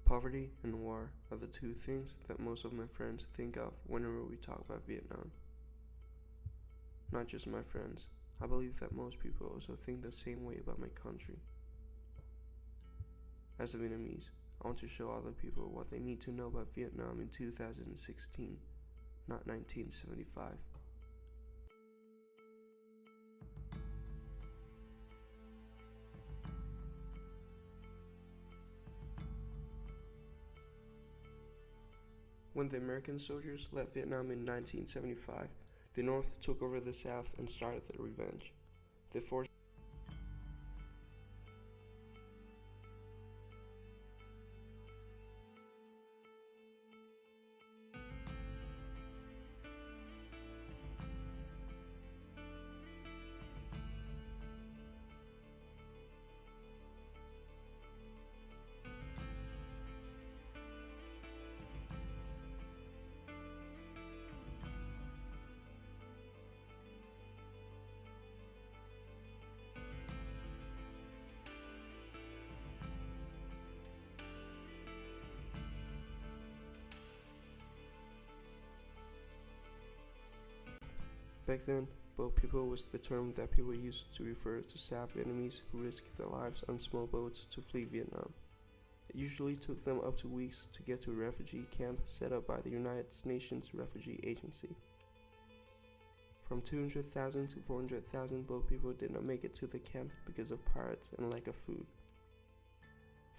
Poverty and war are the two things that most of my friends think of whenever we talk about Vietnam. Not just my friends. I believe that most people also think the same way about my country. As a Vietnamese, I want to show other people what they need to know about Vietnam in 2016, not 1975. When the American soldiers left Vietnam in 1975, the North took over the South and started their revenge. They forced Back then, boat people was the term that people used to refer to South Vietnamese who risked their lives on small boats to flee Vietnam. It usually took them up to weeks to get to a refugee camp set up by the United Nations Refugee Agency. From 200,000 to 400,000 boat people did not make it to the camp because of pirates and lack of food.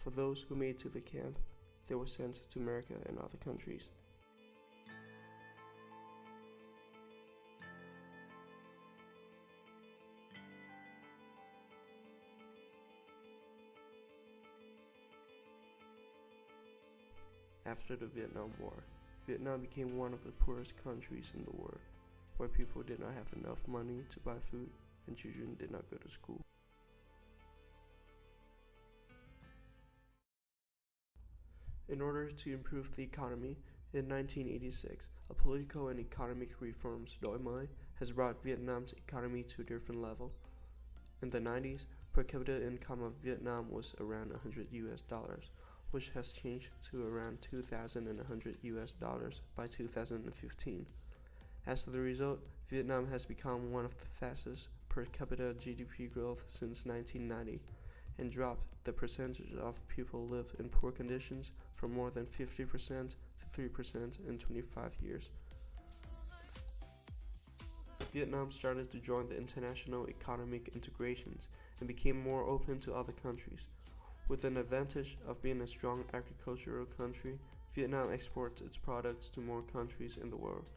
For those who made it to the camp, they were sent to America and other countries. After the Vietnam War, Vietnam became one of the poorest countries in the world, where people did not have enough money to buy food and children did not go to school. In order to improve the economy, in 1986, a political and economic reforms Doi Mới has brought Vietnam's economy to a different level. In the 90s, per capita income of Vietnam was around $100, which has changed to around $2,100 by 2015. As a result, Vietnam has become one of the fastest per capita GDP growth since 1990 and dropped the percentage of people live in poor conditions from more than 50% to 3% in 25 years. Vietnam started to join the international economic integrations and became more open to other countries. With an advantage of being a strong agricultural country, Vietnam exports its products to more countries in the world.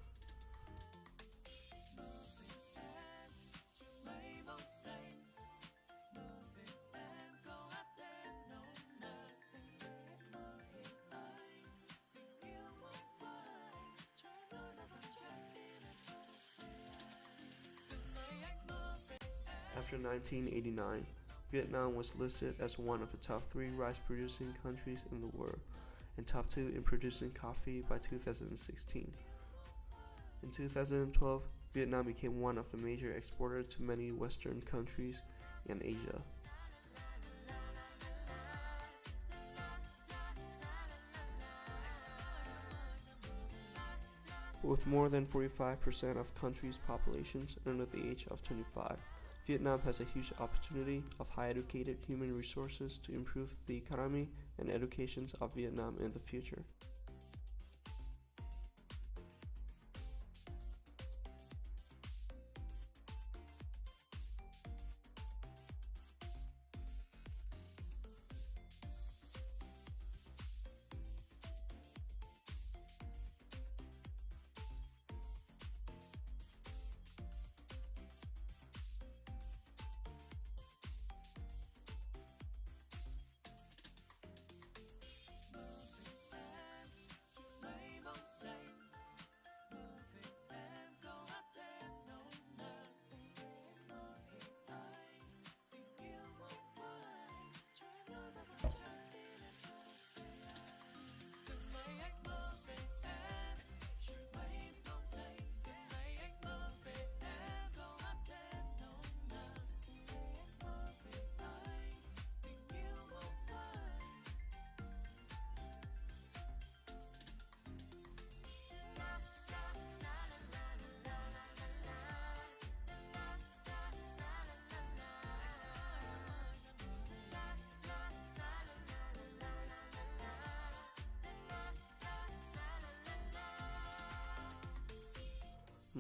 After 1989, Vietnam was listed as one of the top 3 rice-producing countries in the world and top 2 in producing coffee by 2016. In 2012, Vietnam became one of the major exporters to many Western countries and Asia. With more than 45% of country's populations under the age of 25, Vietnam has a huge opportunity of high-educated human resources to improve the economy and educations of Vietnam in the future.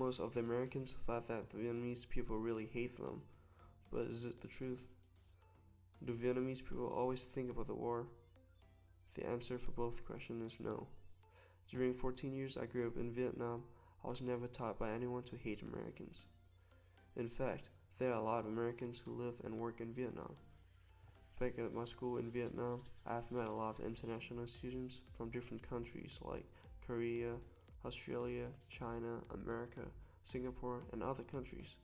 Most of the Americans thought that the Vietnamese people really hate them, but is it the truth? Do Vietnamese people always think about the war? The answer for both questions is no. During 14 years I grew up in Vietnam, I was never taught by anyone to hate Americans. In fact, there are a lot of Americans who live and work in Vietnam. Back at my school in Vietnam, I've met a lot of international students from different countries like Korea, Australia, China, America, Singapore, and other countries.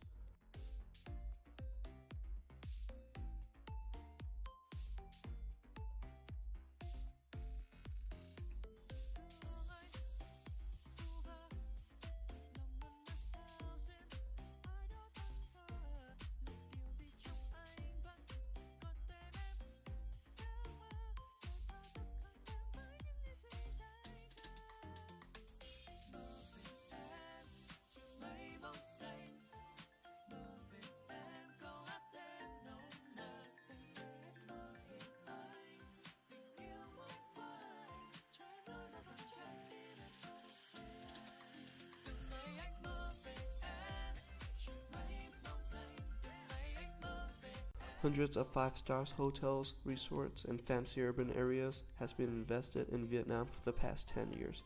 Hundreds of five-star hotels, resorts, and fancy urban areas has been invested in Vietnam for the past 10 years.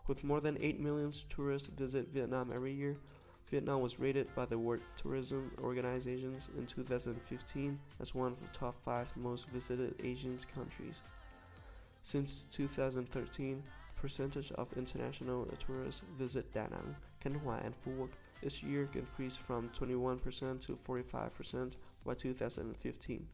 With more than 8 million tourists visit Vietnam every year, Vietnam was rated by the World Tourism Organizations in 2015 as one of the top 5 most visited Asian countries. Since 2013, the percentage of international tourists visit Da Nang, Can Hoa, and Phu Quoc each year increased from 21% to 45% by 2015.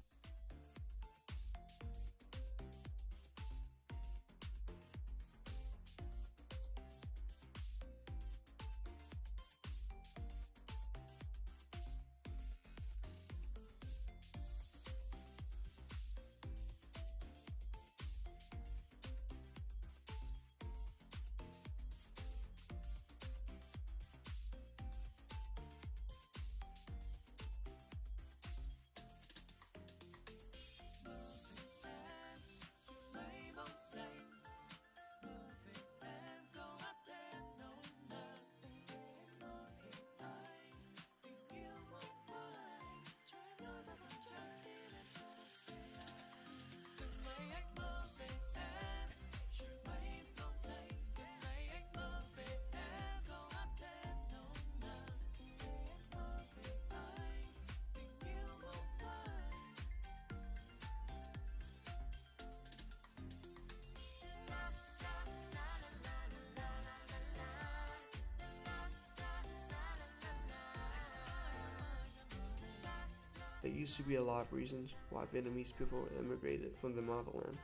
There used to be a lot of reasons why Vietnamese people immigrated from the motherland,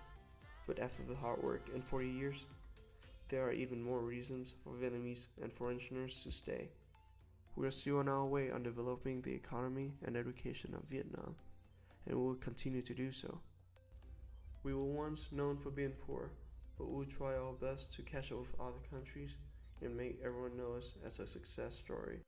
but after the hard work in 40 years, there are even more reasons for Vietnamese and foreigners to stay. We are still on our way on developing the economy and education of Vietnam, and we will continue to do so. We were once known for being poor, but we will try our best to catch up with other countries and make everyone know us as a success story.